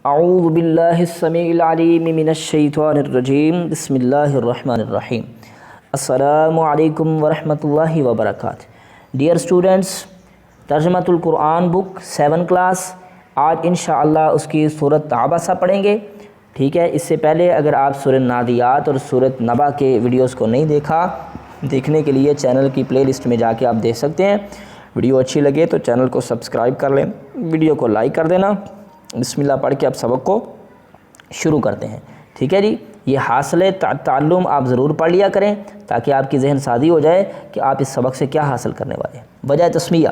اعوذ باللہ السمیع العلیم من الشیطان الرجیم بسم اللہ الرحمن الرحیم۔ السلام علیکم ورحمۃ اللہ وبرکاتہ۔ ڈیئر اسٹوڈنٹس، ترجمۃ القرآن بک 7 کلاس، آج انشاءاللہ اس کی سورۃ عبسہ پڑھیں گے، ٹھیک ہے۔ اس سے پہلے اگر آپ سورۃ نادیات اور سورۃ نبا کے ویڈیوز کو نہیں دیکھنے کے لیے چینل کی پلے لسٹ میں جا کے آپ دیکھ سکتے ہیں۔ ویڈیو اچھی لگے تو چینل کو سبسکرائب کر لیں، ویڈیو کو لائک کر دینا۔ بسم اللہ پڑھ کے آپ سبق کو شروع کرتے ہیں، ٹھیک ہے جی۔ یہ حاصل تعلم آپ ضرور پڑھ لیا کریں تاکہ آپ کی ذہن سازی ہو جائے کہ آپ اس سبق سے کیا حاصل کرنے والے ہیں۔ وجہ تسمیہ،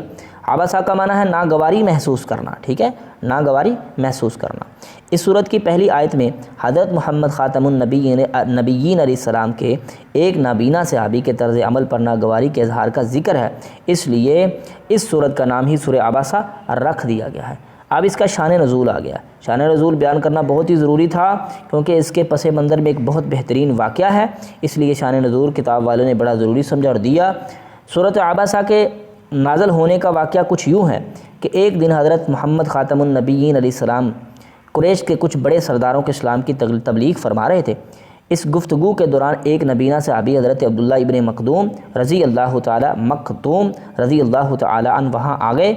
عبسہ کا معنی ہے ناگواری محسوس کرنا، ٹھیک ہے، ناگواری محسوس کرنا۔ اس صورت کی پہلی آیت میں حضرت محمد خاتم النبیین علیہ السلام کے ایک نابینا صحابی کے طرز عمل پر ناگواری کے اظہار کا ذکر ہے، اس لیے اس صورت کا نام ہی سورہ عبسہ رکھ دیا گیا ہے۔ اب اس کا شان نزول آ گیا۔ شان نزول بیان کرنا بہت ہی ضروری تھا کیونکہ اس کے پس منظر میں ایک بہت بہترین واقعہ ہے، اس لیے شان نزول کتاب والوں نے بڑا ضروری سمجھا اور دیا۔ سورۃ عبسہ کے نازل ہونے کا واقعہ کچھ یوں ہے کہ ایک دن حضرت محمد خاتم النبیین علیہ السلام قریش کے کچھ بڑے سرداروں کے اسلام کی تبلیغ فرما رہے تھے۔ اس گفتگو کے دوران ایک نبینا صحابی حضرت عبداللہ ابن مکتوم رضی اللہ تعالی عنہ وہاں آ گئے۔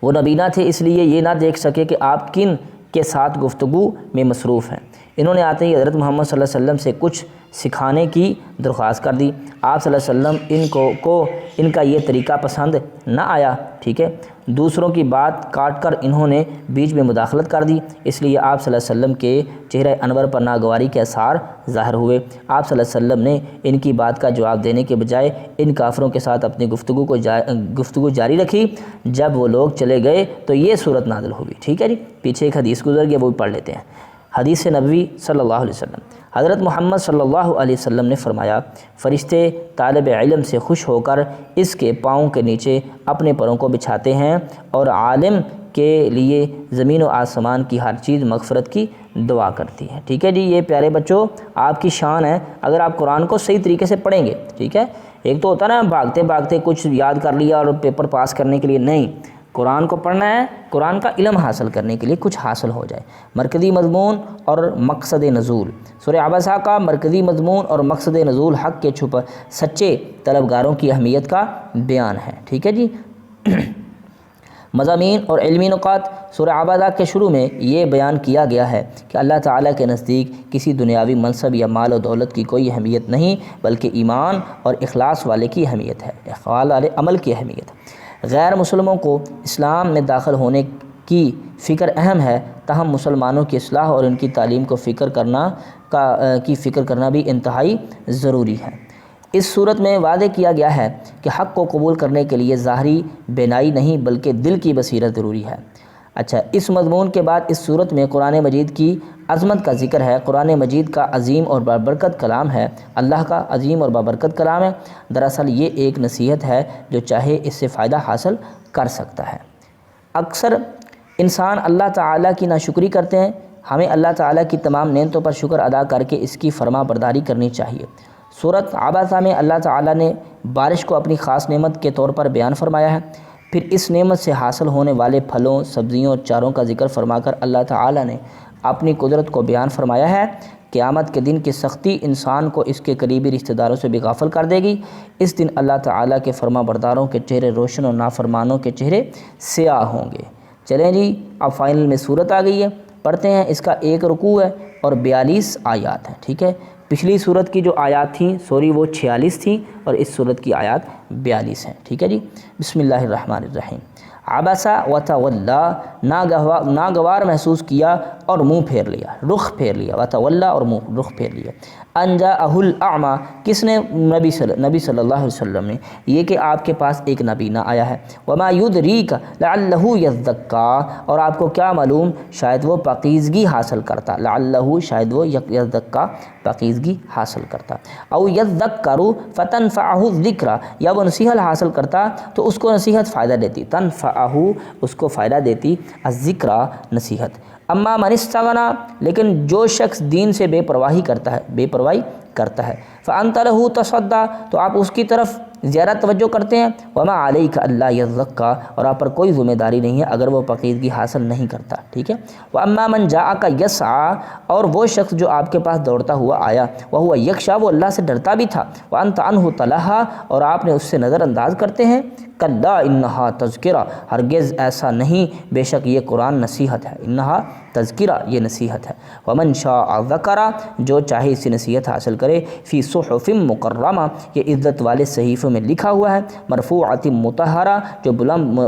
وہ نبینا تھے اس لیے یہ نہ دیکھ سکے کہ آپ کن کے ساتھ گفتگو میں مصروف ہیں۔ انہوں نے آتے ہی حضرت محمد صلی اللہ علیہ وسلم سے کچھ سکھانے کی درخواست کر دی۔ آپ صلی اللہ علیہ وسلم ان کا یہ طریقہ پسند نہ آیا، ٹھیک ہے۔ دوسروں کی بات کاٹ کر انہوں نے بیچ میں مداخلت کر دی، اس لیے آپ صلی اللہ علیہ وسلم کے چہرہ انور پر ناگواری کے آثار ظاہر ہوئے۔ آپ صلی اللہ علیہ وسلم نے ان کی بات کا جواب دینے کے بجائے ان کافروں کے ساتھ اپنی گفتگو جاری رکھی۔ جب وہ لوگ چلے گئے تو یہ صورت نازل ہوئی، ٹھیک ہے جی۔ پیچھے ایک حدیث گزر گیا، وہ بھی پڑھ لیتے ہیں۔ حدیث نبوی صلی اللہ علیہ وسلم، حضرت محمد صلی اللہ علیہ وسلم نے فرمایا، فرشتے طالب علم سے خوش ہو کر اس کے پاؤں کے نیچے اپنے پروں کو بچھاتے ہیں اور عالم کے لیے زمین و آسمان کی ہر چیز مغفرت کی دعا کرتی ہے، ٹھیک ہے جی۔ یہ پیارے بچوں آپ کی شان ہے اگر آپ قرآن کو صحیح طریقے سے پڑھیں گے، ٹھیک ہے۔ ایک تو ہوتا ہے نا بھاگتے بھاگتے کچھ یاد کر لیا اور پیپر پاس کرنے کے لیے، نہیں، قرآن کو پڑھنا ہے، قرآن کا علم حاصل کرنے کے لیے کچھ حاصل ہو جائے۔ مرکزی مضمون اور مقصد نزول، سورہ عبسہ کا مرکزی مضمون اور مقصد نزول حق کے سچے طلبگاروں کی اہمیت کا بیان ہے، ٹھیک ہے جی۔ مضامین اور علمی نکات، سورہ عبسہ کے شروع میں یہ بیان کیا گیا ہے کہ اللہ تعالیٰ کے نزدیک کسی دنیاوی منصب یا مال و دولت کی کوئی اہمیت نہیں، بلکہ ایمان اور اخلاص والے کی اہمیت ہے، اخلاص والے عمل کی اہمیت ہے۔ غیر مسلموں کو اسلام میں داخل ہونے کی فکر اہم ہے، تاہم مسلمانوں کی اصلاح اور ان کی تعلیم کو فکر کرنا بھی انتہائی ضروری ہے۔ اس صورت میں واضح کیا گیا ہے کہ حق کو قبول کرنے کے لیے ظاہری بینائی نہیں بلکہ دل کی بصیرت ضروری ہے۔ اچھا، اس مضمون کے بعد اس صورت میں قرآن مجید کی عظمت کا ذکر ہے۔ قرآن مجید کا عظیم اور بابرکت کلام ہے، اللہ کا عظیم اور بابرکت کلام ہے۔ دراصل یہ ایک نصیحت ہے، جو چاہے اس سے فائدہ حاصل کر سکتا ہے۔ اکثر انسان اللہ تعالیٰ کی ناشکری کرتے ہیں، ہمیں اللہ تعالیٰ کی تمام نعمتوں پر شکر ادا کر کے اس کی فرما برداری کرنی چاہیے۔ سورۃ عبسہ میں اللہ تعالیٰ نے بارش کو اپنی خاص نعمت کے طور پر بیان فرمایا ہے۔ پھر اس نعمت سے حاصل ہونے والے پھلوں، سبزیوں اور چاروں کا ذکر فرما کر اللہ تعالیٰ نے اپنی قدرت کو بیان فرمایا ہے۔ قیامت کے دن کی سختی انسان کو اس کے قریبی رشتہ داروں سے بھی غافل کر دے گی۔ اس دن اللہ تعالیٰ کے فرما برداروں کے چہرے روشن اور نافرمانوں کے چہرے سیاہ ہوں گے۔ چلیں جی، اب فائنل میں صورت آ گئی ہے، پڑھتے ہیں۔ اس کا 1 رکوع ہے اور 42 آیات ہیں، ٹھیک ہے۔ پچھلی صورت کی جو آیات تھیں وہ 46 تھیں اور اس صورت کی آیات 42 ہیں، ٹھیک ہے جی۔ بسم اللہ الرحمن الرحیم۔ عبسہ وتولی، ناگوار محسوس کیا اور منہ پھیر لیا، رخ پھیر لیا، وتولی اور رخ پھیر لیا۔ ان جاءہ الاعمی، کس نے؟ نبی صلی اللہ علیہ وسلم نے، یہ کہ آپ کے پاس ایک نبینا آیا ہے۔ وما یدریک لعلہ یزکی، اور آپ کو کیا معلوم شاید وہ پاکیزگی حاصل کرتا، لعلہ شاید وہ یزکی پاکیزگی حاصل کرتا، او یذکر فتنفعہ الذکر، یا وہ نصیحت حاصل کرتا تو اس کو نصیحت فائدہ دیتی، تنفعہ اس کو فائدہ دیتی، الذکر نصیحت۔ اما من استغنی، لیکن جو شخص دین سے بے پرواہی کرتا ہے، فانت لہ تصدی، تو آپ اس کی طرف زیادہ توجہ کرتے ہیں، وما علیک اللہ یزکا، اور آپ پر کوئی ذمہ داری نہیں ہے اگر وہ پاکیزگی حاصل نہیں کرتا، ٹھیک ہے۔ واما من جاءک یسعی، اور وہ شخص جو آپ کے پاس دوڑتا ہوا آیا، وہو یخشی، وہ اللہ سے ڈرتا بھی تھا، وانت عنہ تلہی، اور آپ نے اس سے نظر انداز کرتے ہیں، کلا انہا تذکرہ، ہرگز ایسا نہیں، بے شک یہ قرآن نصیحت ہے، انہا تذکرہ، یہ نصیحت ہے۔ ومن شاء ذکر، جو چاہے اس سے نصیحت حاصل کرے، فی صحف مکرمہ، یہ عزت والے صحیفوں میں لکھا ہوا ہے، مرفوعۃ مطہرہ، جو بلند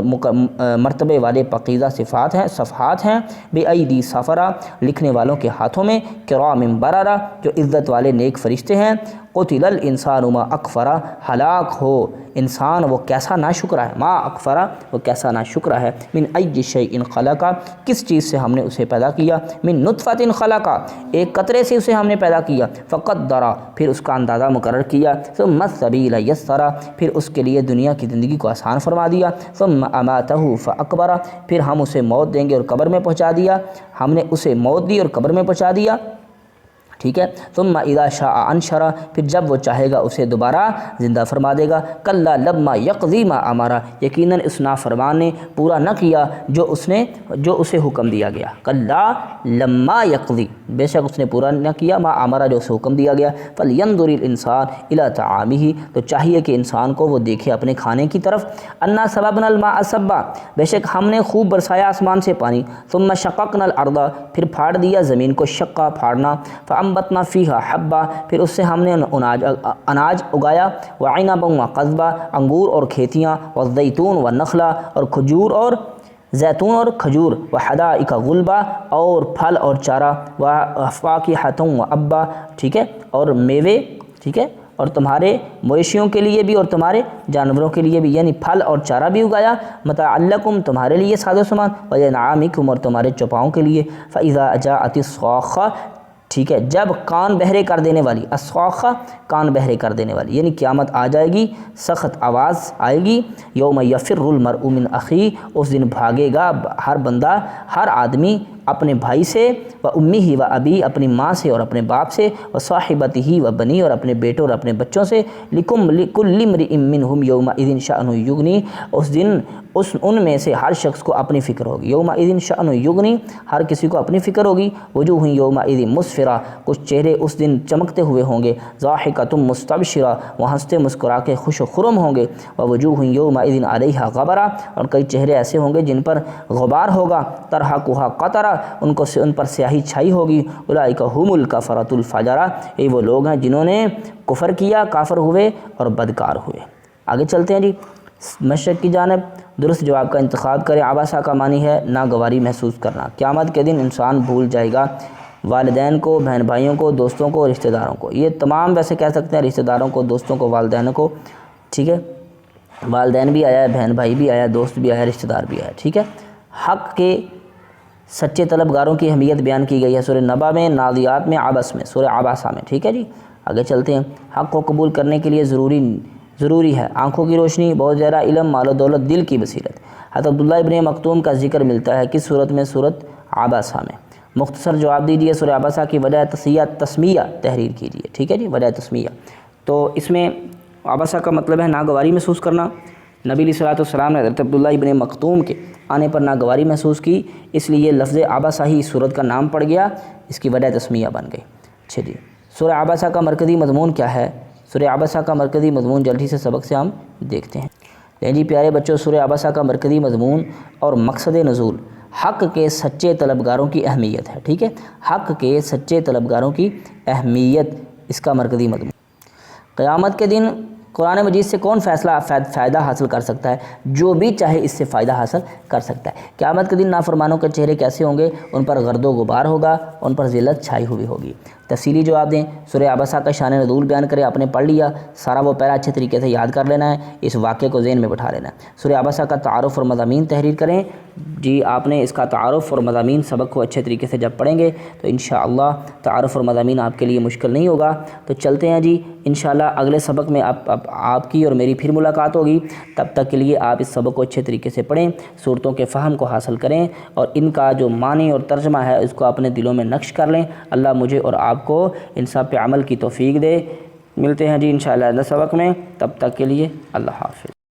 مرتبے والے پاکیزہ صفحات ہیں، بایدی سفرہ، لکھنے والوں کے ہاتھوں میں، کرام بررہ، جو عزت والے نیک فرشتے ہیں۔ قتل الانسان ما اکفرہ، ہلاک ہو انسان وہ کیسا ناشکرا ہے، ما اکفرہ، وہ کیسا ناشکرا ہے، من ای شیء خلقہ، کس چیز سے ہم نے اسے پیدا کیا، من نطفۃ خلقہ، ایک قطرے سے اسے ہم نے پیدا کیا، فقدرہ، پھر اس کا اندازہ مقرر کیا، ثم السبیل یسرہ، پھر اس کے لیے دنیا کی زندگی کو آسان فرما دیا، ثم اماتہ فاقبرہ، پھر ہم اسے موت دیں گے اور قبر میں پہنچا دیا، ہم نے اسے موت دی اور قبر میں پہنچا دیا، ٹھیک ہے۔ ثم اذا شاء انشرہ، پھر جب وہ چاہے گا اسے دوبارہ زندہ فرما دے گا، کلا لما یقضی ما امرہ، یقیناً اس نافرمان نے پورا نہ کیا جو اسے حکم دیا گیا، کلا لما یقضی، بے شک اس نے پورا نہ کیا، ما امرہ، جو اسے حکم دیا گیا، فلینظر الانسان الی طعامہ، تو چاہیے کہ انسان کو وہ دیکھے اپنے کھانے کی طرف، انا صببنا الماء صبا، بے شک ہم نے خوب برسایا آسمان سے پانی، ثم شققنا الارض، پھر پھاڑ دیا زمین کو، شقہ پھاڑنا، فانبتنا فیہا حبا، پھر اس سے ہم نے اناج اگایا، وعنبا وقضبا، انگور اور کھیتیاں، والزیتون والنخلا، اور کھجور اور زیتون اور کھجور، وحدائق غلبا، اور پھل اور چارہ، وفواکہۃ وابا، ٹھیک ہے، اور میوے، ٹھیک ہے، اور تمہارے مویشیوں کے لیے بھی اور تمہارے جانوروں کے لیے بھی، یعنی پھل اور چارہ بھی اگایا، متاعا لکم، تمہارے لیے ساز و سامان، ولانعامکم، اور تمہارے چوپاؤں کے لیے، فاذا جاءت الصاخہ، ٹھیک ہے، جب کان بہرے کر دینے والی، الصاخہ، کان بہرے کر دینے والی، یعنی قیامت آ جائے گی، سخت آواز آئے گی، یوم یفر المرء من اخیہ، اس دن بھاگے گا ہر بندہ، ہر آدمی اپنے بھائی سے، و امہ و ابی، اپنی ماں سے اور اپنے باپ سے، و صاحبتہ و بنی، اور اپنے بیٹوں اور اپنے بچوں سے، لکل امرئ منہم یومئذ شأن یغنی، اس دن ان میں سے ہر شخص کو اپنی فکر ہوگی، یومئذ شأن یغنی، ہر کسی کو اپنی فکر ہوگی، وجوہ یومئذ مسفرہ، کچھ چہرے اس دن چمکتے ہوئے ہوں گے، ضاحکۃ مستبشرہ، وہ ہنستے مسکرا کے خوش و خرم ہوں گے، ووجوہ یومئذ علیہا غبرہ، اور کئی چہرے ایسے ہوں گے جن پر غبار ہوگا، ترہقھا قطرہ، ان پر سیاہی چھائی ہوگی، اولئک ھم الکفرۃ الفجرہ، یہ وہ لوگ ہیں جنہوں نے کفر کیا، کافر ہوئے اور بدکار ہوئے۔ آگے چلتے ہیں جی، مشرق کی جانب، درست جواب کا انتخاب کریں۔ عبسہ کا معنی ہے ناگواری محسوس کرنا، قیامت کے دن انسان بھول جائے گا والدین کو، بہن بھائیوں کو، دوستوں کو، رشتہ داروں کو، یہ تمام ویسے کہہ سکتے ہیں، رشتہ داروں کو، دوستوں کو، والدین کو، ٹھیک ہے، والدین بھی آیا ہے، بہن بھائی بھی آیا، دوست بھی آیا، رشتہ دار بھی آیا، ٹھیک ہے۔ حق کے سچے طلبگاروں کی اہمیت بیان کی گئی ہے سورہ نبا میں، نادیات میں، عبس میں، سورہ عبسہ میں، ٹھیک ہے جی۔ آگے چلتے ہیں، حق کو قبول کرنے کے لیے ضروری ہے آنکھوں کی روشنی، بہت زیادہ علم، مال و دولت، دل کی بصیرت۔ حضرت عبداللہ ابن مکتوم کا ذکر ملتا ہے کس صورت میں؟ سورۃ عبسہ میں۔ مختصر جواب دیجیے، سورہ عبسہ کی وجہ تسمیہ تحریر کیجیے، ٹھیک ہے جی، وجہ تسمیہ۔ تو اس میں عبسہ کا مطلب ہے ناگواری محسوس کرنا، نبی علیہ الصلوۃ والسلام نے حضرت عبداللہ ابن مکتوم کے آنے پر ناگواری محسوس کی، اس لیے لفظ عبسہ ہی اس صورت کا نام پڑ گیا، اس کی وجہ تسمیہ بن گئی۔ اچھا جی، سورہ عبسہ کا مرکزی مضمون کیا ہے؟ سورہ عبسہ کا مرکزی مضمون جلدی سے سبق سے ہم دیکھتے ہیں۔ لیں جی پیارے بچوں، سورہ عبسہ کا مرکزی مضمون اور مقصد نزول حق کے سچے طلبگاروں کی اہمیت ہے، ٹھیک ہے، حق کے سچے طلبگاروں کی اہمیت، اس کا مرکزی مضمون۔ قیامت کے دن قرآن مجید سے کون فائدہ حاصل کر سکتا ہے؟ جو بھی چاہے اس سے فائدہ حاصل کر سکتا ہے۔ قیامت کے دن نافرمانوں کے چہرے کیسے ہوں گے؟ ان پر گرد و غبار ہوگا، ان پر ذلت چھائی ہوئی ہوگی۔ تفصیلی جواب دیں، سورہ عبسہ کا شان نزول بیان کریں، آپ نے پڑھ لیا، سارا وہ پیرا اچھے طریقے سے یاد کر لینا ہے، اس واقعے کو ذہن میں بٹھا لینا ہے۔ سورہ عبسہ کا تعارف اور مضامین تحریر کریں، جی آپ نے اس کا تعارف اور مضامین سبق کو اچھے طریقے سے جب پڑھیں گے تو انشاءاللہ تعارف اور مضامین آپ کے لیے مشکل نہیں ہوگا۔ تو چلتے ہیں جی، انشاءاللہ اگلے سبق میں آپ کی اور میری پھر ملاقات ہوگی، تب تک کے لیے آپ اس سبق کو اچھے طریقے سے پڑھیں، صورتوں کے فہم کو حاصل کریں اور ان کا جو معنی اور ترجمہ ہے اس کو اپنے دلوں میں نقش کر لیں۔ اللہ مجھے اور آپ کو ان سب پہ عمل کی توفیق دے۔ ملتے ہیں جی انشاءاللہ اگلے سبق میں، تب تک کے لیے اللہ حافظ۔